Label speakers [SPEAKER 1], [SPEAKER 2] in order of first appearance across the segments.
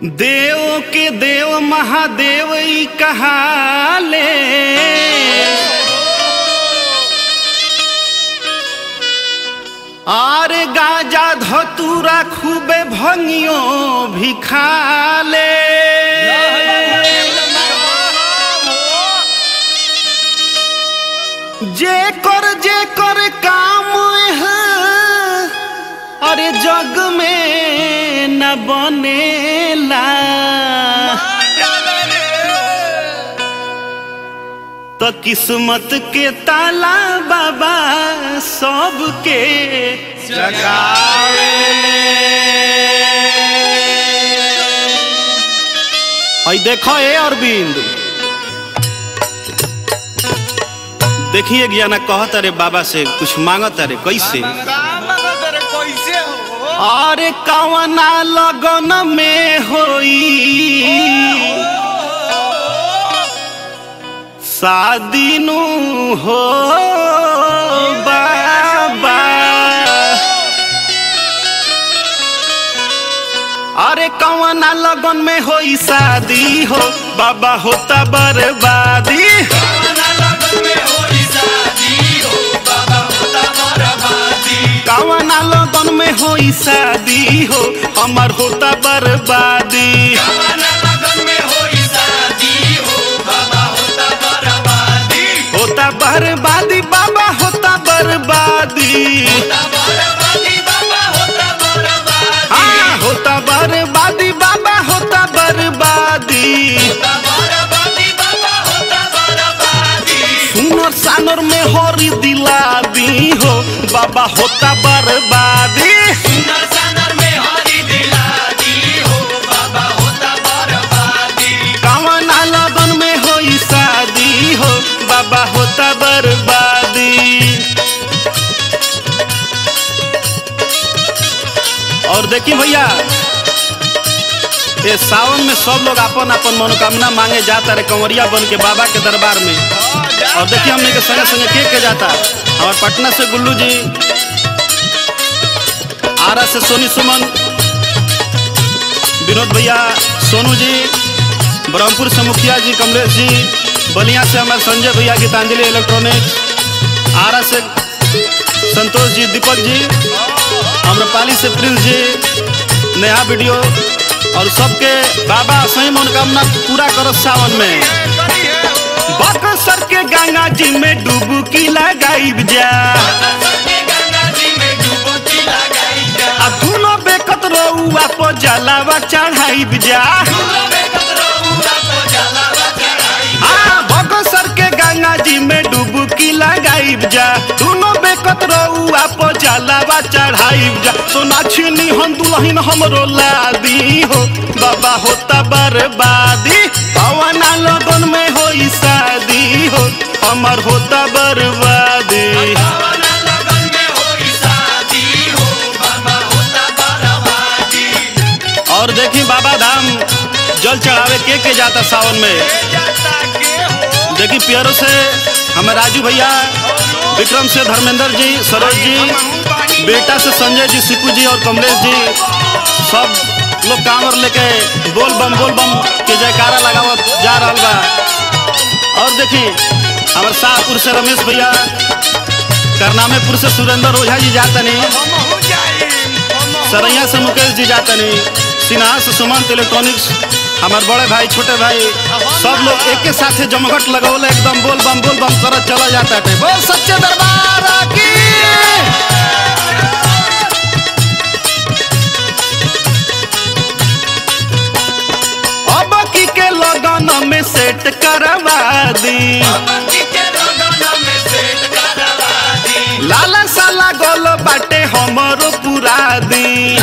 [SPEAKER 1] देव के देव महादेव ई कहाले, आर गाजा धतूरा खूबे भंगियो भी खाले। जे कर काम है अरे जग में न बनेला, तो किस्मत के ताला बाबा सबके जगावे। आई देखो ए अरविंद, देखिए ज्ञाना कहत अरे बाबा से कुछ मांगत अरे कैसे अरे कवना लगन में होई शादी नु हो बाबा, अरे कवना लगन में होई शादी हो बाबा होता बर्बादी। कवना लगन में होई शादी हो हमर होता बर्बादी। होता बर्बादी बाबा होता बर्बादी, हाँ होता बर्बादी बाबा होता बर्बादी। सुनर सानर में हरी दिला दी हो बाबा होता बर्बादी। कवना लगन में होई शादी हो बाबा होता बर्बादी। और देखिए भैया ये सावन में सब लोग अपन अपन मनोकामना मांगे जाता रे कंवरिया बन के बाबा के दरबार में। और देखिए हमने के संगे संगे के जाता हमारे पटना से गुल्लू जी, आरा से सोनी सुमन, विनोद भैया, सोनू जी, ब्रह्मपुर से मुखिया जी कमलेश जी, बलिया से हमारे संजय भैया गीतांजलि इलेक्ट्रॉनिक्स, आरा से संतोष जी, दीपक जी, अम्रपाली से प्रिंस जी, नया वीडियो और सबके बाबा सही मनोकामना पूरा करो सावन में। बक्सर के गंगा जी में डुबकी लगाइब जा, दोनों बेकत रउआ पो जलावा चढ़ाइब जा। बक्सर के गंगा जी में डुबकी लगाइब जा, दोनों बेकत रउआ पो जलावा चढ़ाइब जा। सोना छीनी हम दुल्हन हमरो लादी हो बाबा होता बर्बादी। कवना लगन में होई शादी हो हमर होता बर्बादी। और देखी बाबा धाम जल चढ़ावे के जाता सावन में। देखी पियरो से हमें राजू भैया, विक्रम से धर्मेंद्र जी, सरोज जी, बेटा से संजय जी, सिकू जी और कमलेश जी, सब लोग कांवर लेके बोल बम के जयकारा लगावत जा रहा बा। और देखी हमारे शाहपुर से रमेश भैया, करनामेपुर से सुरेंद्र ओझा जी जातनी, सरैया से मुकेश जी जातनी, सिन्हा से सुमंत इलेक्ट्रॉनिक्स, हमारे बड़े भाई छोटे भाई सब लोग एक के साथ जमघट लगौले एकदम बोल बम कर चला जाता है। बोल सच्चे दरबार की। अब की के लगन में सेट करवा दी, लाला साला गोल बाटे हमरो पुरा दी।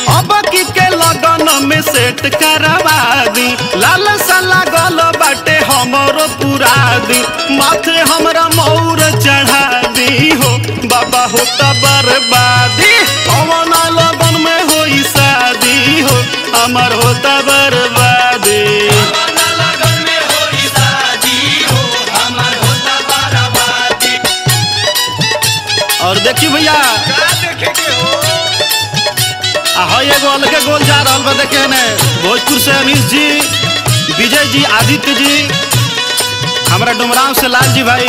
[SPEAKER 1] अब की के लगन में सेट करवा दी, लाला साला गोल बाटे हमरो पुरा दी। माथे हमरा मौर चढ़ा दी हो बाबा होता बर्बादी। कवना लगन में होई शादी हो हमर होता बर्बादी। और देखिए भैया हई एगो अलगे गोल जा रहा बा देखे ने भोजपुर से अमीश जी, विजय जी, आदित्य जी, हमारा डुमराव से लाल जी भाई,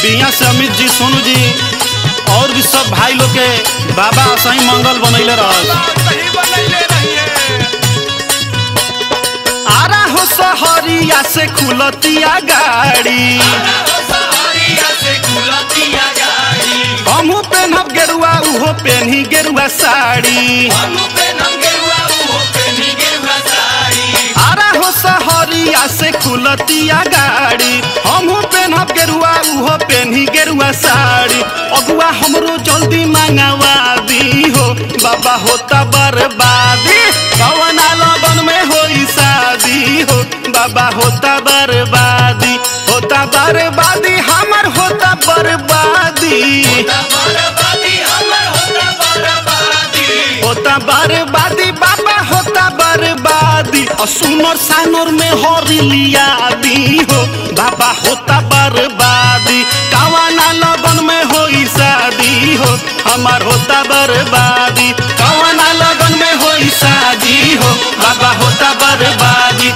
[SPEAKER 1] बिहिया से अमित जी, सोनू जी और भी सब भाई लोग के बाबा सही मंगल बनैले रह। आरा हो सहरिया से खुलतिया गाड़ी, हमहू पेनहब गेरुआ उहो पेन्ही गेरुआ साड़ी। आरा हो सहरिया से खुलतिया गाड़ी, हमहू पेनहब गेरुआ उहो पेन्ही गेरुआ साड़ी। अगुआ हमरो जल्दी मंगवा दी हो, बाबा होता बर्बादी, कवना लगन में होई शादी हो, बाबा होता बर्बादी, होता बर्बादी, हमर होता बर्बादी, होता बर्बादी, बाबा होता बर्बादी। सुनर सानर में हरी लिया दी हो, बाबा होता बर्बादी, कवना लगन में होई शादी हो, हमार होता बर्बादी, कवना लगन में होई शादी हो, बाबा होता बर्बादी।